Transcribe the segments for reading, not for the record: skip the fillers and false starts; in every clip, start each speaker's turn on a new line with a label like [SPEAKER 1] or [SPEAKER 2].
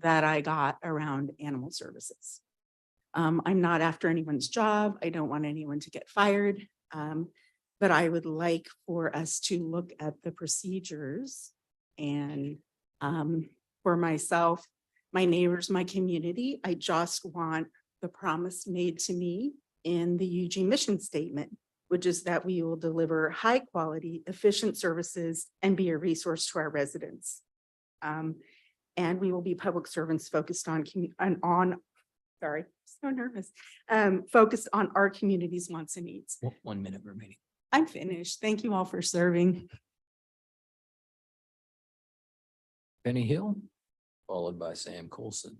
[SPEAKER 1] that I got around animal services. I'm not after anyone's job. I don't want anyone to get fired. But I would like for us to look at the procedures and for myself, my neighbors, my community, I just want the promise made to me in the UG mission statement, which is that we will deliver high quality, efficient services and be a resource to our residents. And we will be public servants focused on, sorry, so nervous, focused on our community's wants and needs.
[SPEAKER 2] 1 minute remaining.
[SPEAKER 1] I'm finished. Thank you all for serving.
[SPEAKER 2] Penny Hill, followed by Sam Colson.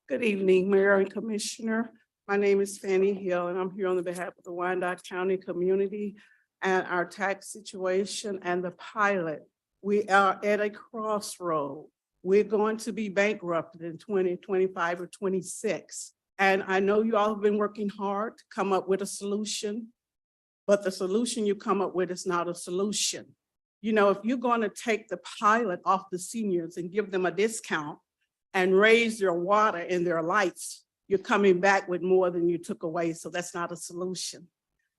[SPEAKER 3] Good evening, Mayor and Commissioner. My name is Fannie Hill, and I'm here on the behalf of the Wyandotte County community and our tax situation and the pilot. We are at a crossroad. We're going to be bankrupted in 2025 or 26. And I know you all have been working hard to come up with a solution, but the solution you come up with is not a solution. You know, if you're going to take the pilot off the seniors and give them a discount and raise their water and their lights, you're coming back with more than you took away. So that's not a solution.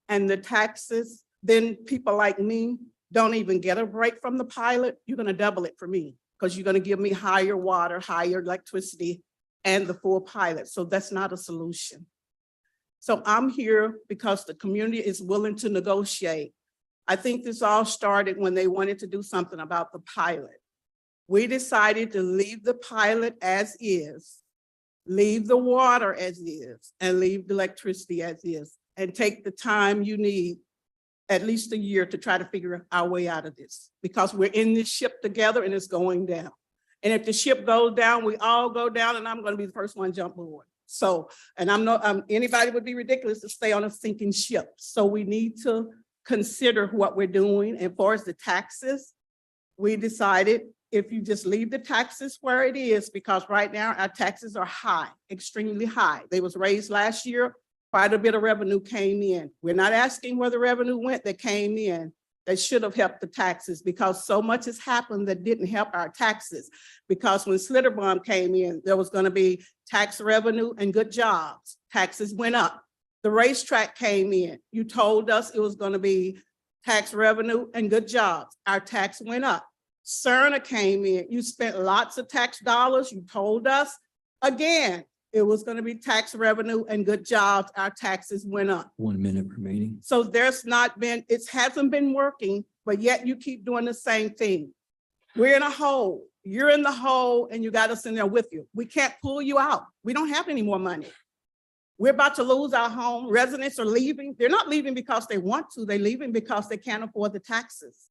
[SPEAKER 3] And the taxes, then people like me don't even get a break from the pilot. You're going to double it for me because you're going to give me higher water, higher electricity, and the full pilot. So that's not a solution. So I'm here because the community is willing to negotiate. I think this all started when they wanted to do something about the pilot. We decided to leave the pilot as is, leave the water as is, and leave the electricity as is, and take the time you need, at least a year, to try to figure our way out of this, because we're in this ship together and it's going down. And if the ship goes down, we all go down, and I'm going to be the first one to jump aboard. So, and I'm not, anybody would be ridiculous to stay on a sinking ship. So we need to consider what we're doing. And as far as the taxes, we decided if you just leave the taxes where it is, because right now our taxes are high, extremely high. They was raised last year, quite a bit of revenue came in. We're not asking where the revenue went that came in. That should have helped the taxes, because so much has happened that didn't help our taxes. Because when Slitterbomb came in, there was going to be tax revenue and good jobs. Taxes went up. The racetrack came in. You told us it was going to be tax revenue and good jobs. Our tax went up. Cerner came in. You spent lots of tax dollars. You told us again, it was going to be tax revenue and good jobs. Our taxes went up.
[SPEAKER 2] 1 minute remaining.
[SPEAKER 3] So there's not been, it hasn't been working, but yet you keep doing the same thing. We're in a hole. You're in the hole and you got us in there with you. We can't pull you out. We don't have any more money. We're about to lose our home. Residents are leaving. They're not leaving because they want to. They're leaving because they can't afford the taxes.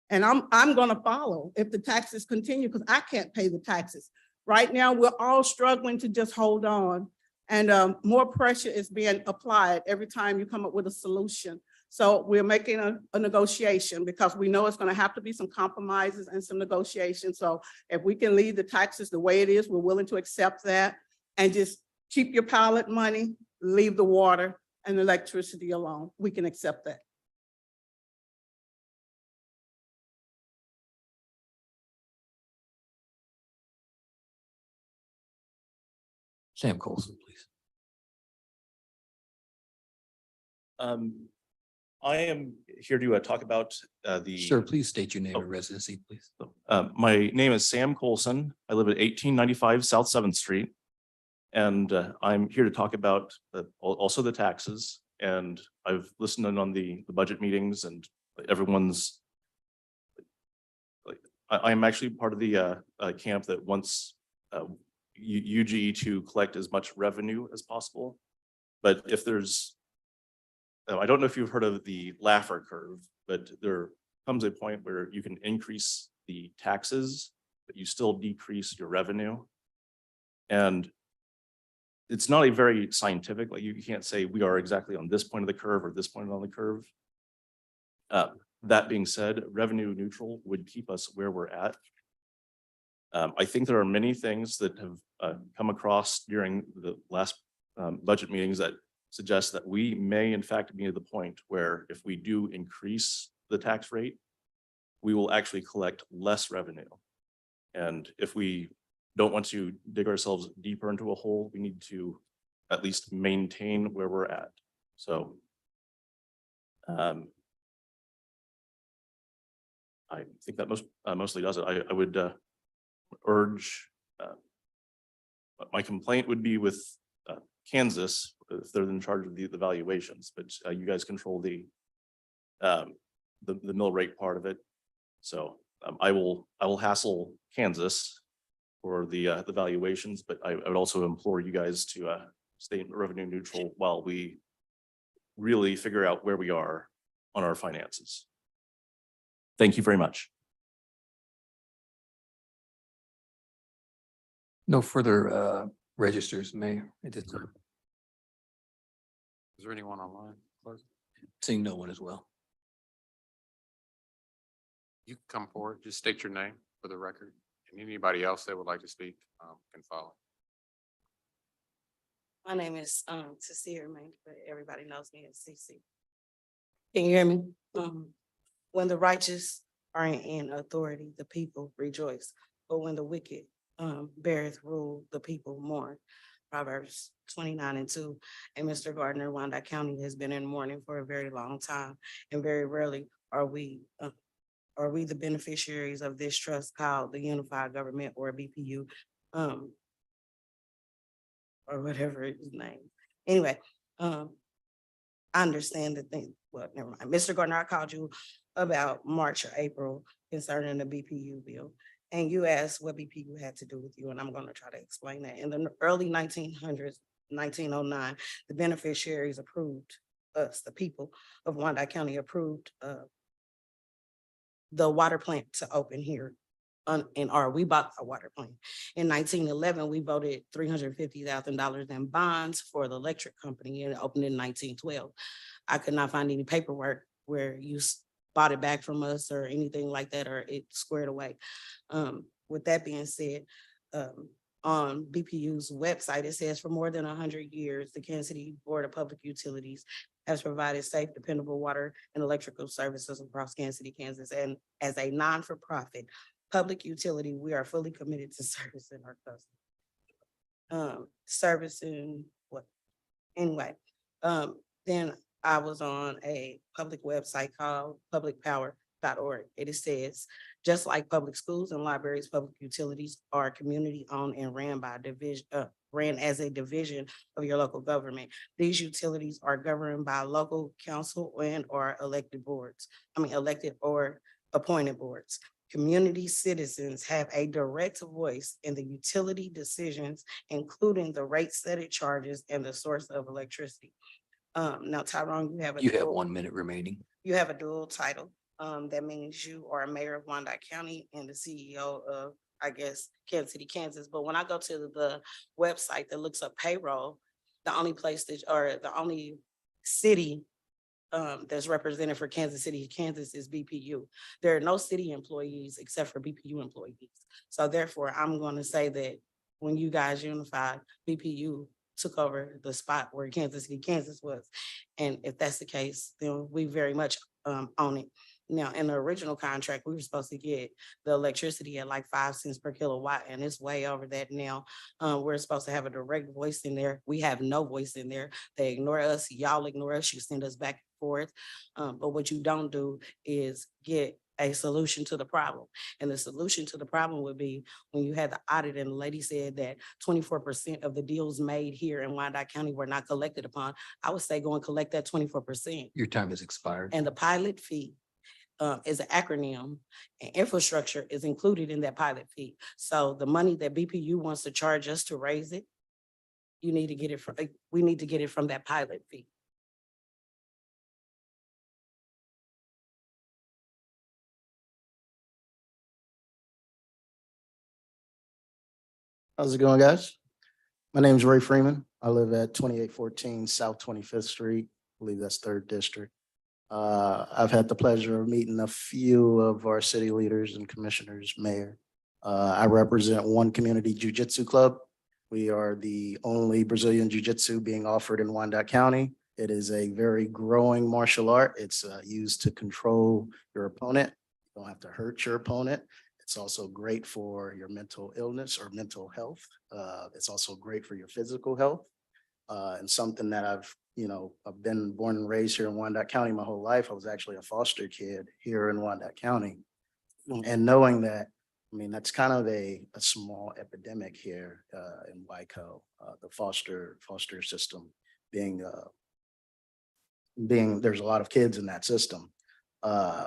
[SPEAKER 3] And I'm going to follow if the taxes continue, because I can't pay the taxes. Right now, we're all struggling to just hold on, and more pressure is being applied every time you come up with a solution. So we're making a negotiation, because we know it's going to have to be some compromises and some negotiations. So if we can leave the taxes the way it is, we're willing to accept that, and just keep your pilot money, leave the water and electricity alone. We can accept that.
[SPEAKER 2] Sam Colson, please.
[SPEAKER 4] I am here to talk about
[SPEAKER 2] Sir, please state your name and residency, please.
[SPEAKER 4] My name is Sam Colson. I live at 1895 South 7th Street. And I'm here to talk about also the taxes. And I've listened in on the budget meetings, and everyone's, I'm actually part of the camp that wants UGE to collect as much revenue as possible. But if there's, I don't know if you've heard of the Laffer curve, but there comes a point where you can increase the taxes, but you still decrease your revenue. And it's not a very scientific, like you can't say we are exactly on this point of the curve or this point on the curve. That being said, revenue neutral would keep us where we're at. I think there are many things that have come across during the last budget meetings that suggest that we may in fact be at the point where if we do increase the tax rate, we will actually collect less revenue. And if we don't want to dig ourselves deeper into a hole, we need to at least maintain where we're at. So I think that mostly does it. I would urge, my complaint would be with Kansas, if they're in charge of the valuations, but you guys control the mill rate part of it. So I will hassle Kansas for the valuations, but I would also implore you guys to stay revenue neutral while we really figure out where we are on our finances. Thank you very much.
[SPEAKER 2] No further registers, Mayor, at this time.
[SPEAKER 5] Is there anyone online? Clerk?
[SPEAKER 2] Seeing no one as well.
[SPEAKER 5] You can come forward, just state your name for the record, and anybody else that would like to speak can follow.
[SPEAKER 6] My name is Cecilia Main, but everybody knows me as CC. Can you hear me? When the righteous are in authority, the people rejoice. But when the wicked beareth rule, the people mourn. Proverbs 29:2. And Mr. Gardner, Wyandotte County has been in mourning for a very long time, and very rarely are we the beneficiaries of this trust called the Unified Government, or BPU, or whatever his name. Anyway, I understand the thing. Well, never mind. Mr. Gardner, I called you about March or April concerning the BPU bill. And you asked what BPU had to do with you, and I'm gonna try to explain that. In the early 1900s, 1909, the beneficiaries approved us, the people of Wyandotte County approved the water plant to open here we bought a water plant. In 1911, we voted $350,000 in bonds for the electric company, and it opened in 1912. I could not find any paperwork where you bought it back from us or anything like that, or it squared away. With that being said, on BPU's website, it says for more than 100 years, the Kansas City Board of Public Utilities has provided safe, dependable water and electrical services across Kansas City, Kansas. And as a non-for-profit public utility, we are fully committed to servicing our customers. Servicing what? Anyway, then I was on a public website called publicpower.org. It says, just like public schools and libraries, public utilities are community-owned and ran as a division of your local government. These utilities are governed by local council and or elected or appointed boards. Community citizens have a direct voice in the utility decisions, including the rate setting charges and the source of electricity. Now, Tyrone, you have
[SPEAKER 2] You have 1 minute remaining.
[SPEAKER 6] you have a dual title. That means you are mayor of Wyandotte County and the CEO of, I guess, Kansas City, Kansas. But when I go to the website that looks up payroll, the only place the only city that's represented for Kansas City, Kansas is BPU. There are no city employees except for BPU employees. So therefore, I'm going to say that when you guys unified, BPU took over the spot where Kansas City, Kansas was. And if that's the case, then we very much own it. Now, in the original contract, we were supposed to get the electricity at like 5 cents per kilowatt, and it's way over that now. We're supposed to have a direct voice in there. We have no voice in there. They ignore us. Y'all ignore us. You send us back and forth. But what you don't do is get a solution to the problem. And the solution to the problem would be when you had the audit and the lady said that 24% of the deals made here in Wyandotte County were not collected upon. I would say go and collect that 24%.
[SPEAKER 2] Your time has expired.
[SPEAKER 6] And the pilot fee is an acronym, and infrastructure is included in that pilot fee. So the money that BPU wants to charge us to raise it, we need to get it from that pilot fee.
[SPEAKER 7] How's it going, guys? My name is Ray Freeman. I live at 2814 South 25th Street. I believe that's 3rd District. I've had the pleasure of meeting a few of our city leaders and commissioners, mayor. I represent One Community Jiu-Jitsu Club. We are the only Brazilian Jiu-Jitsu being offered in Wyandotte County. It is a very growing martial art. It's used to control your opponent. You don't have to hurt your opponent. It's also great for your mental illness or mental health. It's also great for your physical health. And something that I've been born and raised here in Wyandotte County my whole life. I was actually a foster kid here in Wyandotte County. And knowing that, I mean, that's kind of a small epidemic here in Waco, the foster system being, there's a lot of kids in that system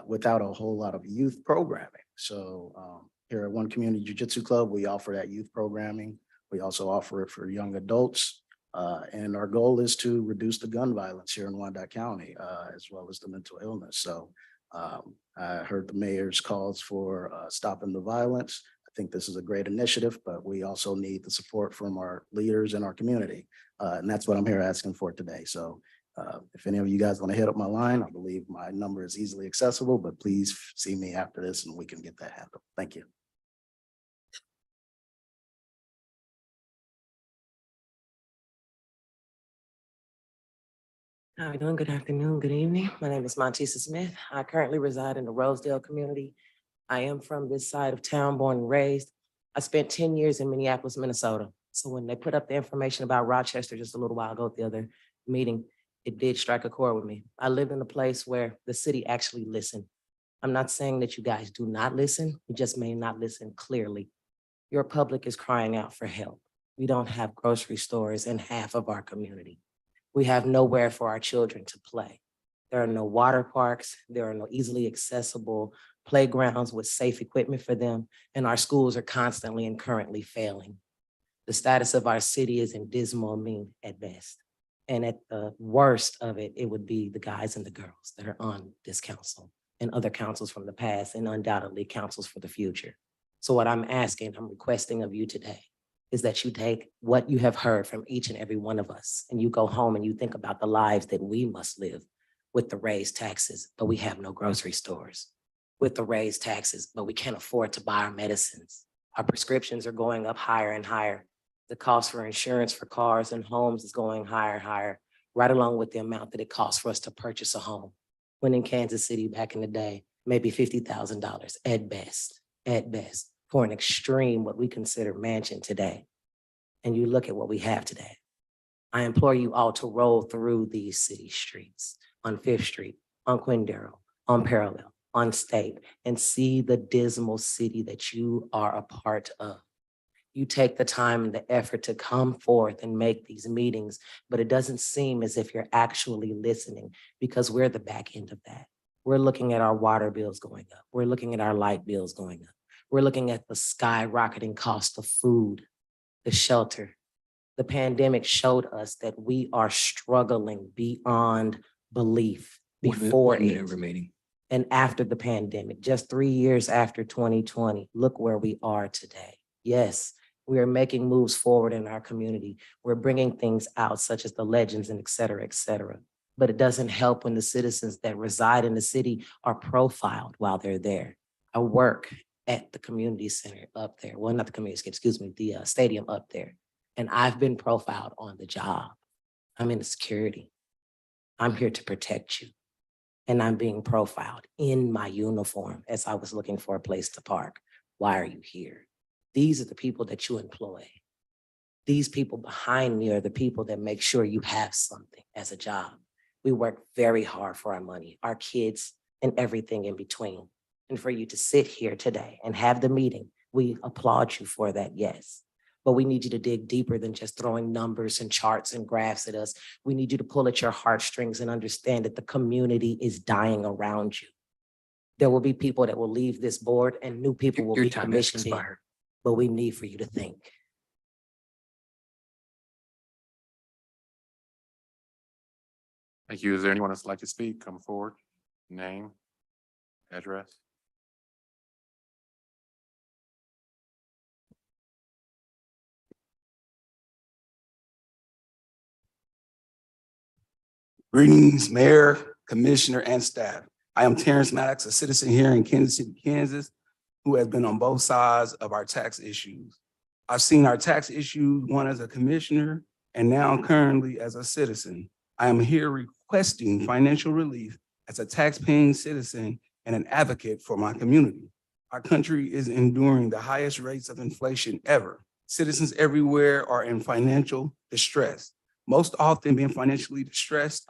[SPEAKER 7] without a whole lot of youth programming. So here at One Community Jiu-Jitsu Club, we offer that youth programming. We also offer it for young adults. And our goal is to reduce the gun violence here in Wyandotte County, as well as the mental illness. So I heard the mayor's calls for stopping the violence. I think this is a great initiative, but we also need the support from our leaders in our community. And that's what I'm here asking for today. So if any of you guys want to hit up my line, I believe my number is easily accessible, but please see me after this and we can get that handled. Thank you.
[SPEAKER 8] How are you doing? Good afternoon, good evening. My name is Montesa Smith. I currently reside in the Rosedale community. I am from this side of town, born and raised. I spent 10 years in Minneapolis, Minnesota. So when they put up the information about Rochester just a little while ago at the other meeting, it did strike a chord with me. I lived in a place where the city actually listened. I'm not saying that you guys do not listen, you just may not listen clearly. Your public is crying out for help. We don't have grocery stores in half of our community. We have nowhere for our children to play. There are no water parks. There are no easily accessible playgrounds with safe equipment for them. And our schools are constantly and currently failing. The status of our city is in dismal mean at best. And at the worst of it, it would be the guys and the girls that are on this council and other councils from the past and undoubtedly councils for the future. So what I'm requesting of you today is that you take what you have heard from each and every one of us and you go home and you think about the lives that we must live with the raised taxes, but we have no grocery stores, with the raised taxes, but we can't afford to buy our medicines. Our prescriptions are going up higher and higher. The cost for insurance for cars and homes is going higher and higher, right along with the amount that it costs for us to purchase a home. When in Kansas City back in the day, maybe $50,000 at best, for an extreme, what we consider mansion today. And you look at what we have today. I implore you all to roll through these city streets on Fifth Street, on Quindaro, on Parallel, on State, and see the dismal city that you are a part of. You take the time and the effort to come forth and make these meetings, but it doesn't seem as if you're actually listening because we're the back end of that. We're looking at our water bills going up. We're looking at our light bills going up. We're looking at the skyrocketing cost of food, the shelter. The pandemic showed us that we are struggling beyond belief before
[SPEAKER 2] One minute
[SPEAKER 8] it
[SPEAKER 2] remaining.
[SPEAKER 8] and after the pandemic, just 3 years after 2020. Look where we are today. Yes, we are making moves forward in our community. We're bringing things out such as the legends and et cetera, et cetera. But it doesn't help when the citizens that reside in the city are profiled while they're there. I work at the community center up there. Well, not the community, excuse me, the stadium up there. And I've been profiled on the job. I'm in the security. I'm here to protect you. And I'm being profiled in my uniform as I was looking for a place to park. Why are you here? These are the people that you employ. These people behind me are the people that make sure you have something as a job. We work very hard for our money, our kids, and everything in between. And for you to sit here today and have the meeting, we applaud you for that, yes. But we need you to dig deeper than just throwing numbers and charts and graphs at us. We need you to pull at your heartstrings and understand that the community is dying around you. There will be people that will leave this board and new people will
[SPEAKER 2] Your
[SPEAKER 8] be
[SPEAKER 2] time has
[SPEAKER 8] commissioned in,
[SPEAKER 2] expired.
[SPEAKER 8] but we need for you to think.
[SPEAKER 5] Thank you. Is there anyone that's like to speak? Come forward. Name, address.
[SPEAKER 9] Greetings, Mayor, Commissioner, and staff. I am Terrence Maddox, a citizen here in Kansas City, Kansas, who has been on both sides of our tax issues. I've seen our tax issues, one as a commissioner and now currently as a citizen. I am here requesting financial relief as a tax-paying citizen and an advocate for my community. Our country is enduring the highest rates of inflation ever. Citizens everywhere are in financial distress. Most often being financially distressed